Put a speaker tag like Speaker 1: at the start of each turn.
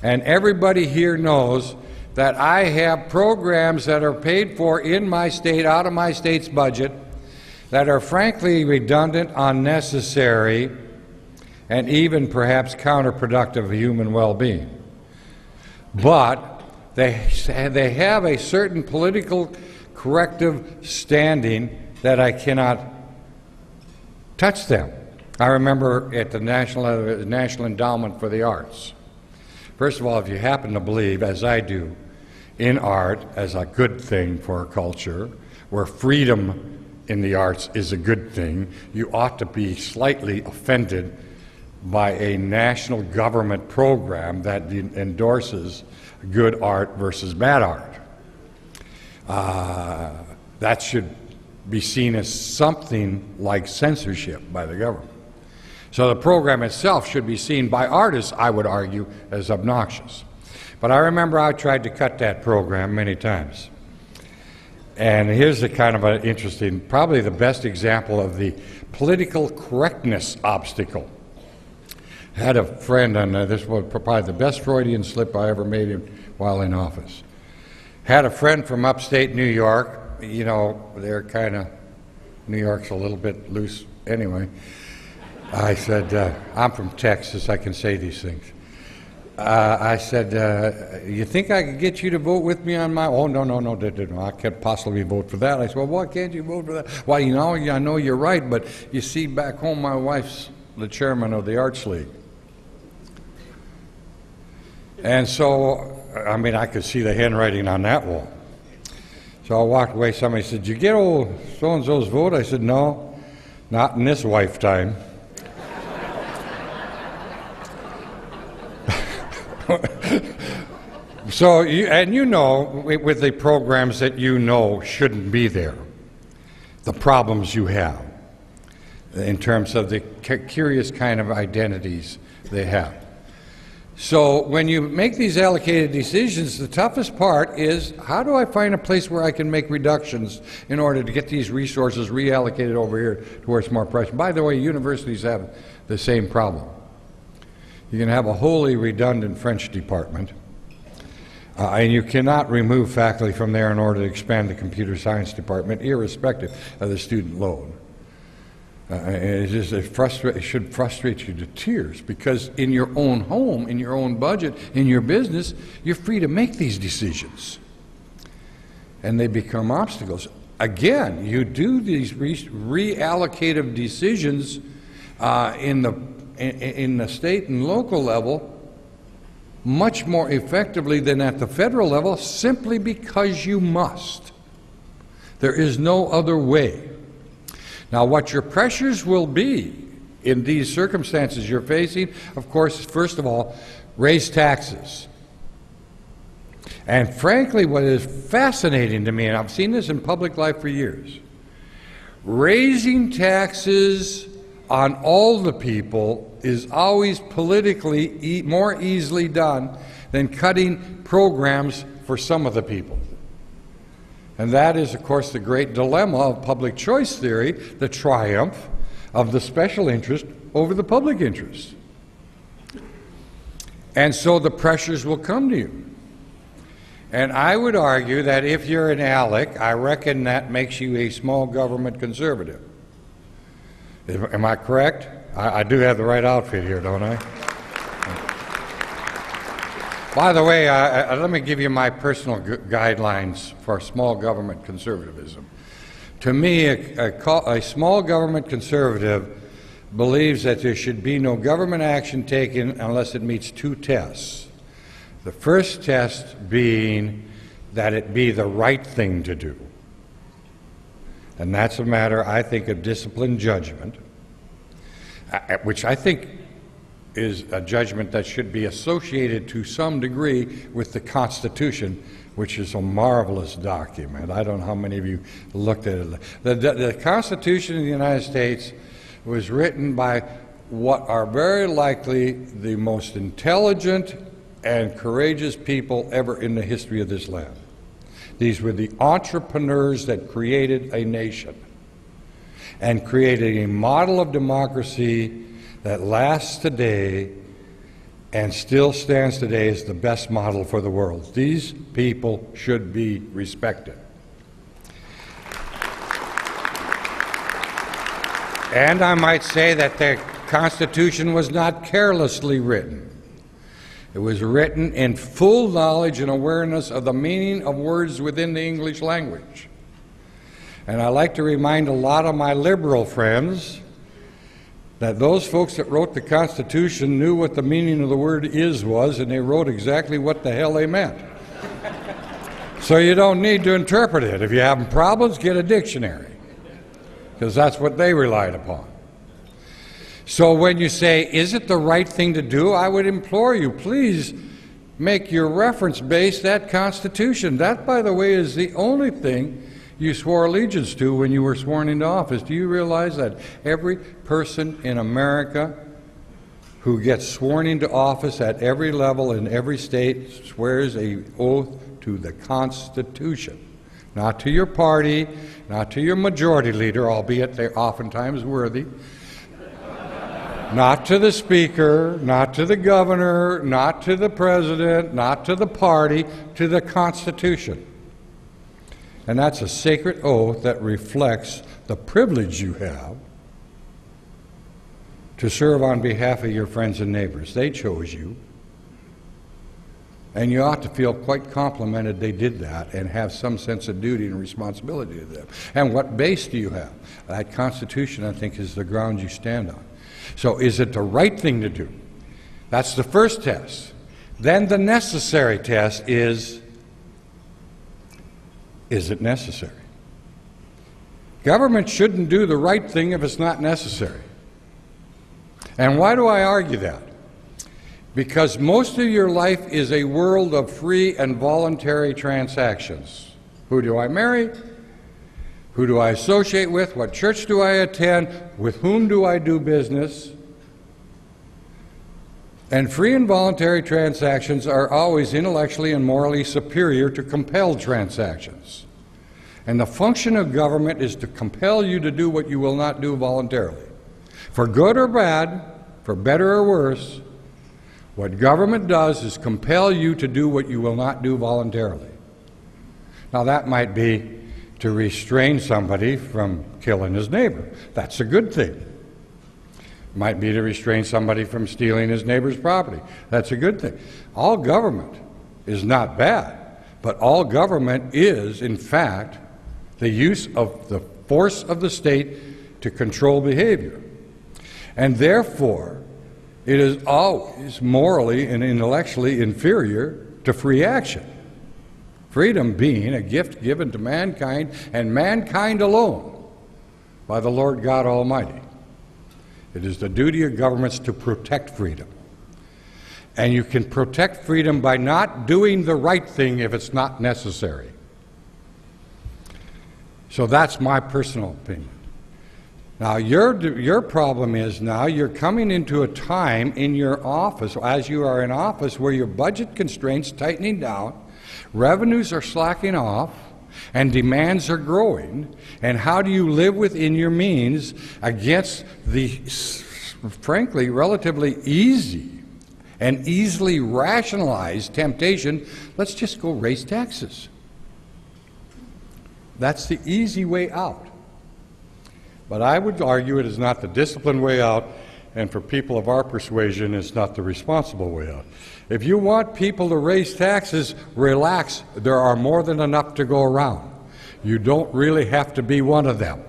Speaker 1: And everybody here knows that I have programs that are paid for in my state, out of my state's budget, that are frankly redundant, unnecessary, and even perhaps counterproductive of human well-being. But they have a certain political corrective standing that I cannot touch them. I remember at the National Endowment for the Arts. First of all, if you happen to believe, as I do, in art as a good thing for a culture, where freedom in the arts is a good thing, you ought to be slightly offended by a national government program that endorses good art versus bad art. That should be seen as something like censorship by the government. So the program itself should be seen by artists, I would argue, as obnoxious. But I remember I tried to cut that program many times. And here's the kind of an interesting, probably the best example of the political correctness obstacle. I had a friend, and this was probably the best Freudian slip I ever made while in office. Had a friend from upstate New York. You know, they're kind of, New York's a little bit loose anyway. I said, I'm from Texas, I can say these things. I said, you think I could get you to vote with me on my, oh, no, I can't possibly vote for that. I said, well, why can't you vote for that? Well, you know, I know you're right, but you see, back home, my wife's the chairman of the Arts League. And so, I mean, I could see the handwriting on that wall. So I walked away, somebody said, did you get old so-and-so's vote? I said, no, not in this lifetime. So, you know, with the programs that you know shouldn't be there, the problems you have in terms of the curious kind of identities they have. So when you make these allocated decisions, the toughest part is, how do I find a place where I can make reductions in order to get these resources reallocated over here towards more pressure? By the way, universities have the same problem. You can have a wholly redundant French department, and you cannot remove faculty from there in order to expand the computer science department, irrespective of the student load. It should frustrate you to tears, because in your own home, in your own budget, in your business, you're free to make these decisions. And they become obstacles. Again, you do these reallocative decisions in the state and local level much more effectively than at the federal level, simply because you must. There is no other way. Now, what your pressures will be in these circumstances you're facing, of course, is, first of all, raise taxes. And frankly, what is fascinating to me, and I've seen this in public life for years, raising taxes on all the people is always politically more easily done than cutting programs for some of the people. And that is, of course, the great dilemma of public choice theory, the triumph of the special interest over the public interest. And so the pressures will come to you. And I would argue that if you're an ALEC, I reckon that makes you a small government conservative. Am I correct? I do have the right outfit here, don't I? By the way, let me give you my personal guidelines for small government conservatism. To me, a small government conservative believes that there should be no government action taken unless it meets two tests. The first test being that it be the right thing to do. And that's a matter, I think, of disciplined judgment, which I think is a judgment that should be associated to some degree with the Constitution, which is a marvelous document. I don't know how many of you looked at it. The Constitution of the United States was written by what are very likely the most intelligent and courageous people ever in the history of this land. These were the entrepreneurs that created a nation and created a model of democracy that lasts today and still stands today as the best model for the world. These people should be respected. And I might say that the Constitution was not carelessly written. It was written in full knowledge and awareness of the meaning of words within the English language. And I like to remind a lot of my liberal friends that those folks that wrote the Constitution knew what the meaning of the word is was, and they wrote exactly what the hell they meant. So you don't need to interpret it. If you're having problems, get a dictionary, because that's what they relied upon. So when you say, is it the right thing to do, I would implore you, please make your reference base that Constitution. That, by the way, is the only thing you swore allegiance to when you were sworn into office. Do you realize that every person in America who gets sworn into office at every level in every state swears an oath to the Constitution? Not to your party, not to your majority leader, albeit they're oftentimes worthy, not to the speaker, not to the governor, not to the president, not to the party, to the Constitution. And that's a sacred oath that reflects the privilege you have to serve on behalf of your friends and neighbors. They chose you. And you ought to feel quite complimented they did that and have some sense of duty and responsibility to them. And what base do you have? That Constitution, I think, is the ground you stand on. So is it the right thing to do? That's the first test. Then the necessary test is it necessary? Government shouldn't do the right thing if it's not necessary. And why do I argue that? Because most of your life is a world of free and voluntary transactions. Who do I marry? Who do I associate with? What church do I attend? With whom do I do business? And free and voluntary transactions are always intellectually and morally superior to compelled transactions. And the function of government is to compel you to do what you will not do voluntarily. For good or bad, for better or worse, what government does is compel you to do what you will not do voluntarily. Now that might be to restrain somebody from killing his neighbor. That's a good thing. It might be to restrain somebody from stealing his neighbor's property. That's a good thing. All government is not bad, but all government is, in fact, the use of the force of the state to control behavior. And therefore, it is always morally and intellectually inferior to free action. Freedom being a gift given to mankind and mankind alone by the Lord God Almighty. It is the duty of governments to protect freedom. And you can protect freedom by not doing the right thing if it's not necessary. So that's my personal opinion. Now, your problem is now you're coming into a time in your office, as you are in office, where your budget constraints tightening down, revenues are slacking off, and demands are growing. And how do you live within your means against the, frankly, relatively easy and easily rationalized temptation? Let's just go raise taxes. That's the easy way out. But I would argue it is not the disciplined way out, and for people of our persuasion, it's not the responsible way out. If you want people to raise taxes, relax. There are more than enough to go around. You don't really have to be one of them.